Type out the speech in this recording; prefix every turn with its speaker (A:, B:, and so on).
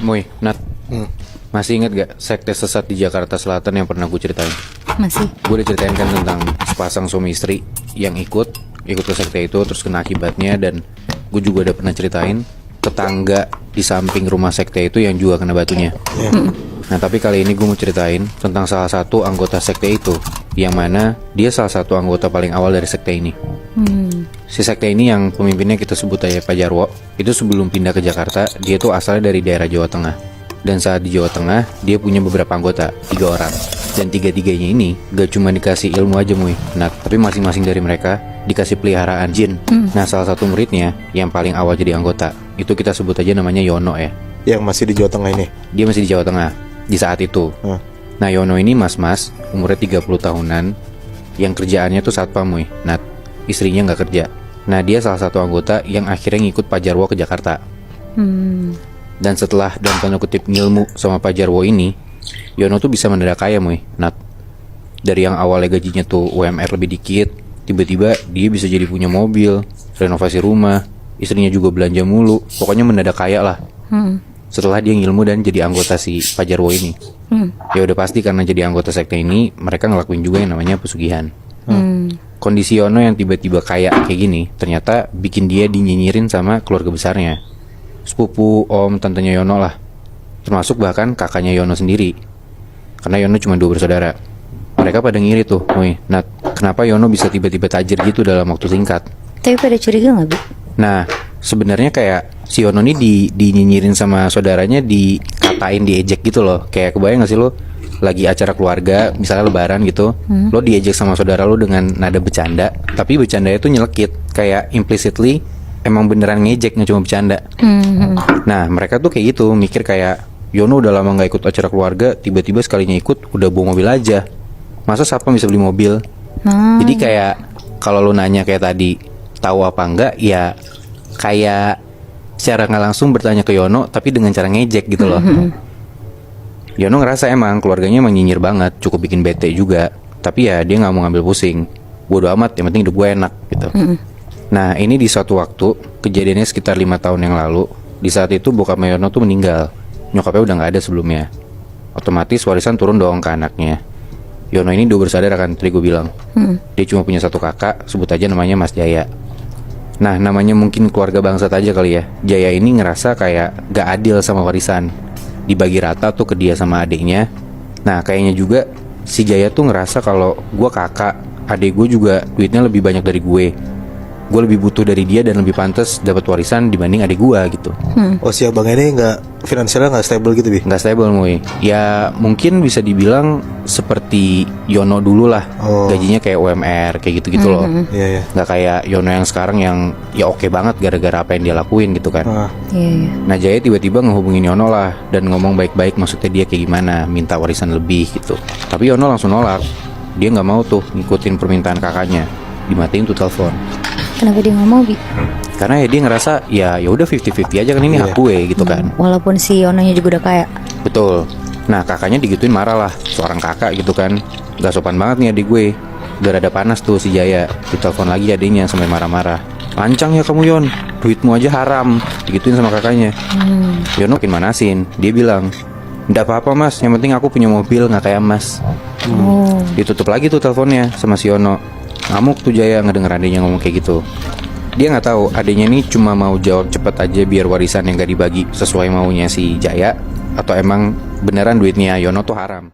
A: Moy, Nat, masih inget gak sekte sesat di Jakarta Selatan yang pernah gue ceritain?
B: Masih.
A: Gue udah ceritain kan tentang sepasang suami istri yang ikut ke sekte itu, terus kena akibatnya. Dan gue juga udah pernah ceritain tetangga di samping rumah sekte itu yang juga kena batunya. Nah, tapi kali ini gue mau ceritain tentang salah satu anggota sekte itu, yang mana dia salah satu anggota paling awal dari sekte ini. Si sekte ini yang pemimpinnya kita sebut aja Pak Jarwo. Itu sebelum pindah ke Jakarta, dia tuh asalnya dari daerah Jawa Tengah. Dan saat di Jawa Tengah, dia punya beberapa anggota, 3 orang. Dan tiga-tiganya ini gak cuma dikasih ilmu aja Muy, nah, tapi masing-masing dari mereka dikasih peliharaan jin. Nah, salah satu muridnya yang paling awal jadi anggota, itu kita sebut aja namanya Yono ya.
C: Yang masih di Jawa Tengah ini?
A: Dia masih di Jawa Tengah di saat itu. Nah, Yono ini mas-mas, umurnya 30 tahunan, yang kerjaannya tuh satpam Muy. Nah, istrinya gak kerja. Nah, dia salah satu anggota yang akhirnya ngikut Pak Jarwo ke Jakarta. Dan setelah dalam tanda kutip ngilmu sama Pak Jarwo ini, Yono tuh bisa mendadak kaya Muy. Nah, dari yang awalnya gajinya tuh UMR lebih dikit, tiba-tiba dia bisa jadi punya mobil, renovasi rumah, istrinya juga belanja mulu. Pokoknya mendadak kaya lah. Setelah dia ngilmu dan jadi anggota si Pak Jarwo ini. Ya udah pasti karena jadi anggota sekte ini, mereka ngelakuin juga yang namanya pesugihan. Kondisi Yono yang tiba-tiba kaya kayak gini ternyata bikin dia dinyinyirin sama keluarga besarnya, sepupu, om, tantenya Yono lah, termasuk bahkan kakaknya Yono sendiri. Karena Yono cuma 2 bersaudara. Mereka pada ngiri tuh, Woy, Nat, kenapa Yono bisa tiba-tiba tajir gitu dalam waktu singkat.
B: Tapi pada curiga gak, Bu?
A: Nah, sebenarnya kayak si Yono ini dinyinyirin sama saudaranya, dikatain, diejek gitu loh. Kayak kebayang gak sih lo lagi acara keluarga, misalnya lebaran gitu, lo diejek sama saudara lo dengan nada bercanda, tapi bercandanya tuh nyelekit, kayak implicitly emang beneran ngejek, nggak cuma bercanda. Nah, mereka tuh kayak gitu, mikir kayak Yono udah lama nggak ikut acara keluarga, tiba-tiba sekalinya ikut udah bawa mobil aja. Masa siapa bisa beli mobil? Jadi kayak kalau lo nanya kayak tadi, tahu apa enggak, ya kayak secara nggak langsung bertanya ke Yono, tapi dengan cara ngejek gitu loh. Yono ngerasa emang keluarganya emang nyinyir banget, cukup bikin bete juga. Tapi ya dia gak mau ngambil pusing. Bodo amat, yang penting hidup gue enak gitu. Nah, ini di suatu waktu, kejadiannya sekitar 5 tahun yang lalu. Di saat itu bokapnya Yono tuh meninggal. Nyokapnya udah gak ada sebelumnya. Otomatis warisan turun dong ke anaknya. Yono ini 2 bersaudara kan, tadi gue bilang. Dia cuma punya 1 kakak, sebut aja namanya Mas Jaya. Nah, namanya mungkin keluarga bangsat aja kali ya. Jaya ini ngerasa kayak gak adil sama warisan, dibagi rata tuh ke dia sama adiknya. Nah, kayaknya juga si Jaya tuh ngerasa kalau gue kakak, adik gue juga duitnya lebih banyak dari gue lebih butuh dari dia dan lebih pantas dapat warisan dibanding adik gue gitu.
C: Oh, si abang ini finansialnya nggak stable gitu, Bi?
A: Nggak stable Moy. Ya mungkin bisa dibilang seperti Yono dulu lah. Gajinya kayak UMR kayak gitu-gitu loh.
C: Iya.
A: Nggak kayak Yono yang sekarang yang ya oke banget gara-gara apa yang dia lakuin gitu kan.
B: Iya.
A: Nah, Jaya tiba-tiba ngehubungin Yono lah dan ngomong baik-baik, maksudnya dia kayak gimana, minta warisan lebih gitu. Tapi Yono langsung nolak. Dia nggak mau tuh ngikutin permintaan kakaknya. Dimatiin tuh telepon.
B: Kenapa dia gak mau, Bi?
A: Karena ya dia ngerasa ya udah 50-50 aja kan, ini hak gue gitu kan.
B: Walaupun si Yononya juga udah kaya.
A: Betul. Nah, kakaknya digituin marah lah, seorang kakak gitu kan. Gak sopan banget nih adik gue. Udah rada panas tuh si Jaya. Ditelepon lagi adiknya sampai marah-marah. Lancang ya kamu Yon, duitmu aja haram. Digituin sama kakaknya. Yono makin manasin. Dia bilang, nggak apa-apa mas, yang penting aku punya mobil, gak kayak mas. Ditutup lagi tuh teleponnya sama si Yono. Ngamuk tuh Jaya ngedenger adiknya ngomong kayak gitu. Dia nggak tahu adiknya ini cuma mau jawab cepet aja biar warisan yang gak dibagi sesuai maunya si Jaya, atau emang beneran duitnya Yono tuh haram.